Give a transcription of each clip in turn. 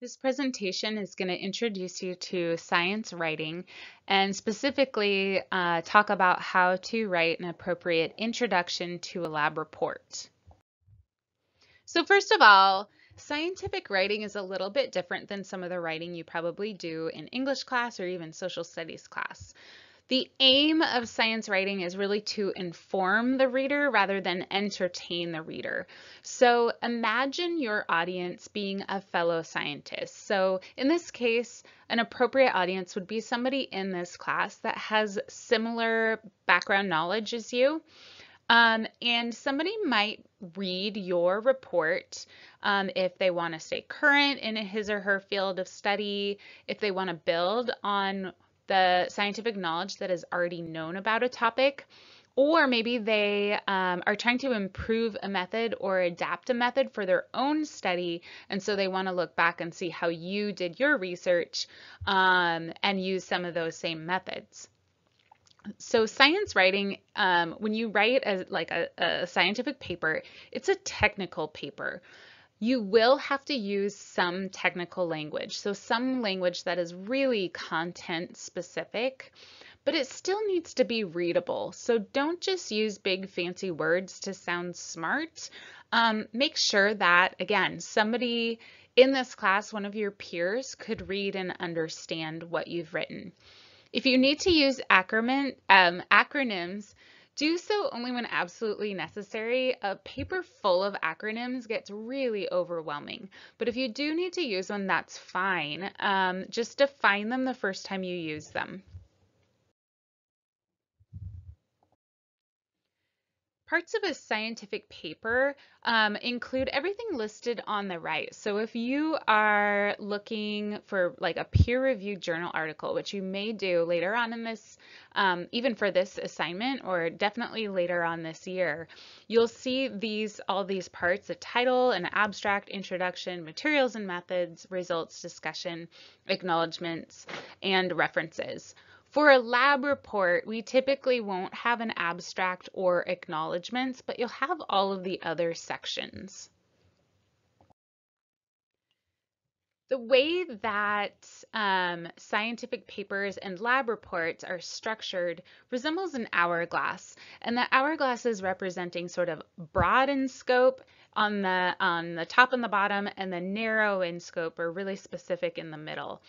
This presentation is going to introduce you to science writing and specifically talk about how to write an appropriate introduction to a lab report. So first of all, scientific writing is a little bit different than some of the writing you probably do in English class or even social studies class. The aim of science writing is really to inform the reader rather than entertain the reader. So imagine your audience being a fellow scientist. So in this case, an appropriate audience would be somebody in this class that has similar background knowledge as you. And somebody might read your report if they want to stay current in his or her field of study, if they want to build on the scientific knowledge that is already known about a topic, or maybe they are trying to improve a method or adapt a method for their own study, and so they want to look back and see how you did your research and use some of those same methods. So science writing, when you write a scientific paper, it's a technical paper. You will have to use some technical language, so some language that is really content specific, but it still needs to be readable. So don't just use big fancy words to sound smart. Make sure that, again, somebody in this class, one of your peers, could read and understand what you've written. If you need to use acronyms, do so only when absolutely necessary. A paper full of acronyms gets really overwhelming, but if you do need to use one, that's fine. Just define them the first time you use them. Parts of a scientific paper include everything listed on the right. So if you are looking for like a peer-reviewed journal article, which you may do later on in this, even for this assignment or definitely later on this year, you'll see all these parts: a title, an abstract, introduction, materials and methods, results, discussion, acknowledgments, and references. For a lab report, we typically won't have an abstract or acknowledgments, but you'll have all of the other sections. The way that scientific papers and lab reports are structured resembles an hourglass, and the hourglass is representing sort of broad in scope on the top and the bottom, and the narrow in scope or really specific in the middle.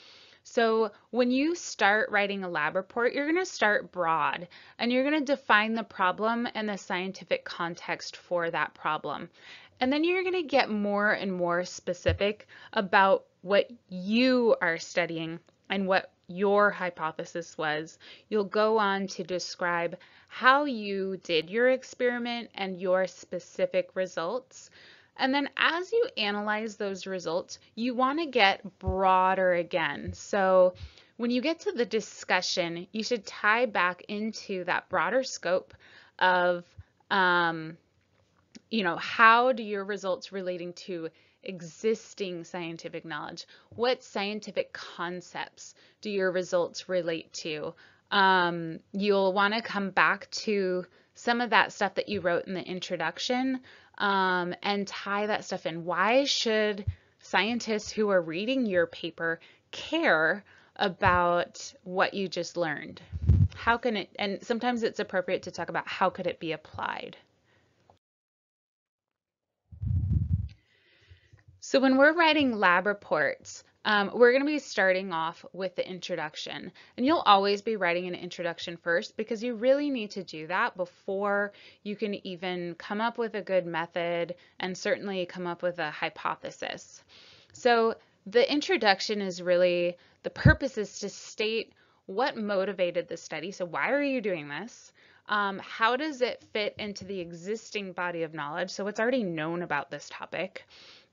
So when you start writing a lab report, you're going to start broad and you're going to define the problem and the scientific context for that problem. And then you're going to get more and more specific about what you are studying and what your hypothesis was. You'll go on to describe how you did your experiment and your specific results. And then as you analyze those results, you want to get broader again. So when you get to the discussion, you should tie back into that broader scope of, how do your results relating to existing scientific knowledge? What scientific concepts do your results relate to? You'll want to come back to some of that stuff that you wrote in the introduction and tie that stuff in. Why should scientists who are reading your paper care about what you just learned? How can it, and sometimes it's appropriate to talk about how could it be applied. So when we're writing lab reports, we're going to be starting off with the introduction. And you'll always be writing an introduction first because you really need to do that before you can even come up with a good method and certainly come up with a hypothesis. So the introduction is really, the purpose is to state what motivated the study. So why are you doing this? How does it fit into the existing body of knowledge? So what's already known about this topic?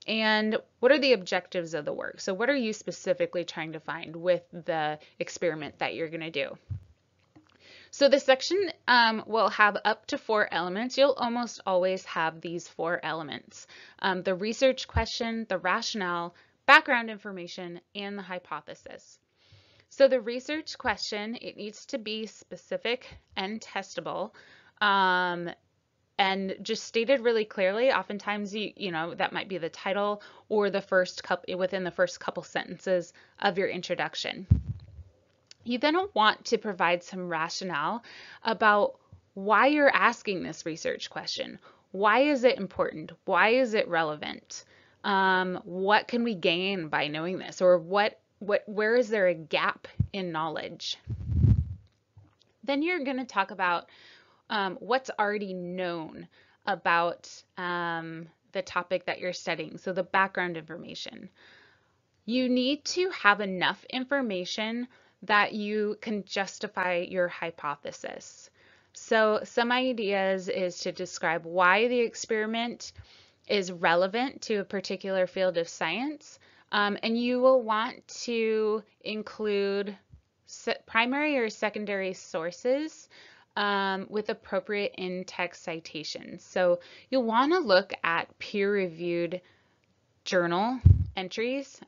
And what are the objectives of the work? So what are you specifically trying to find with the experiment that you're going to do? So this section will have up to 4 elements. You'll almost always have these 4 elements: the research question, the rationale, background information, and the hypothesis. So the research question, it needs to be specific and testable. and just stated really clearly. Oftentimes, that might be the title or the first couple within the first couple sentences of your introduction. You then want to provide some rationale about why you're asking this research question. Why is it important? Why is it relevant? What can we gain by knowing this? Or where is there a gap in knowledge? Then you're going to talk about what's already known about the topic that you're studying, so the background information. You need to have enough information that you can justify your hypothesis. So some ideas is to describe why the experiment is relevant to a particular field of science, and you will want to include primary or secondary sources with appropriate in-text citations. So you'll want to look at peer-reviewed journal entries,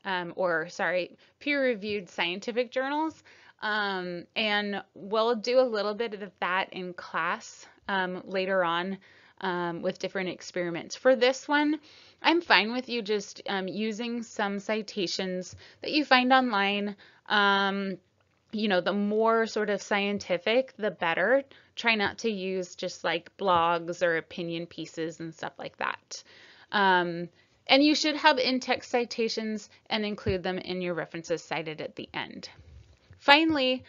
peer-reviewed scientific journals, and we'll do a little bit of that in class later on with different experiments. For this one, I'm fine with you just using some citations that you find online. The more sort of scientific, the better. Try not to use just like blogs or opinion pieces and stuff like that. And you should have in-text citations and include them in your references cited at the end. Finally,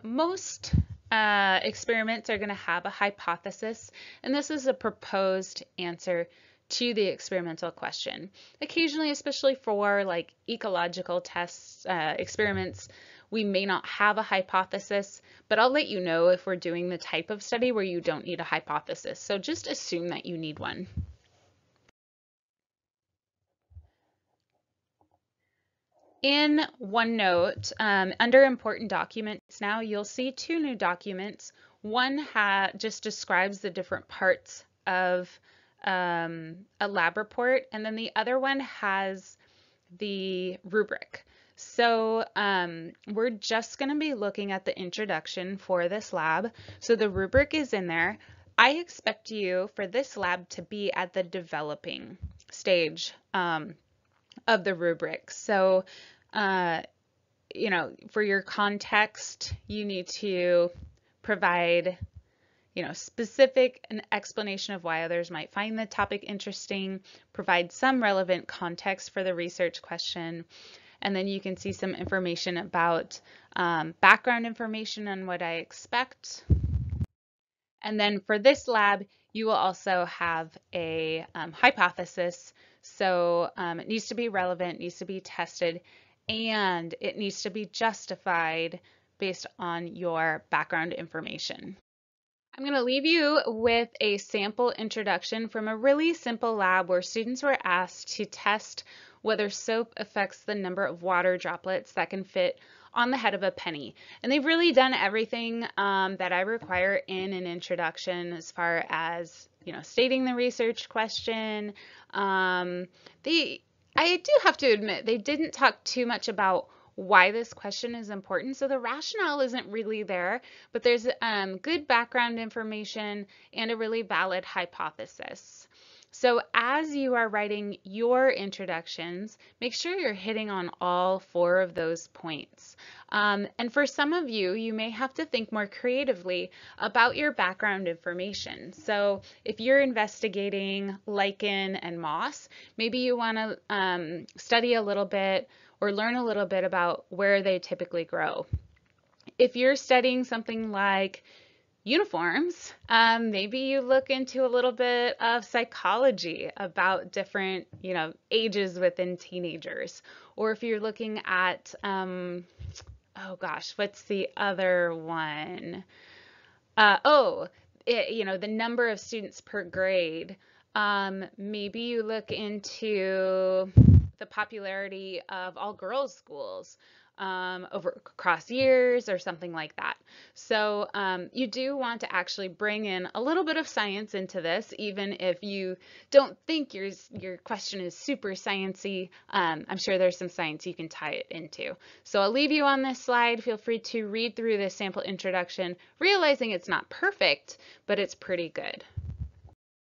most experiments are going to have a hypothesis, and this is a proposed answer to the experimental question. Occasionally, especially for like ecological tests, experiments, we may not have a hypothesis, but I'll let you know if we're doing the type of study where you don't need a hypothesis. So just assume that you need one. In OneNote, under important documents now, you'll see two new documents. One just describes the different parts of a lab report, and then the other one has the rubric. So we're just going to be looking at the introduction for this lab. So the rubric is in there. I expect you for this lab to be at the developing stage of the rubric. So, for your context, you need to provide, specific an explanation of why others might find the topic interesting, provide some relevant context for the research question, and then you can see some information about background information on what I expect. And then for this lab, you will also have a hypothesis. So it needs to be relevant, needs to be tested, and it needs to be justified based on your background information. I'm going to leave you with a sample introduction from a really simple lab where students were asked to test whether soap affects the number of water droplets that can fit on the head of a penny. And they've really done everything that I require in an introduction as far as, stating the research question. I do have to admit, they didn't talk too much about why this question is important. So the rationale isn't really there, but there's good background information and a really valid hypothesis. So as you are writing your introductions, make sure you're hitting on all 4 of those points. And for some of you, you may have to think more creatively about your background information. So if you're investigating lichen and moss, maybe you want to study a little bit or learn a little bit about where they typically grow. If you're studying something like uniforms, maybe you look into a little bit of psychology about different, ages within teenagers. Or if you're looking at, what's the other one? The number of students per grade. Maybe you look into the popularity of all girls schools across years or something like that. So you do want to actually bring in a little bit of science into this, even if you don't think your question is super sciencey. I'm sure there's some science you can tie it into. So I'll leave you on this slide. Feel free to read through this sample introduction, realizing it's not perfect, but it's pretty good.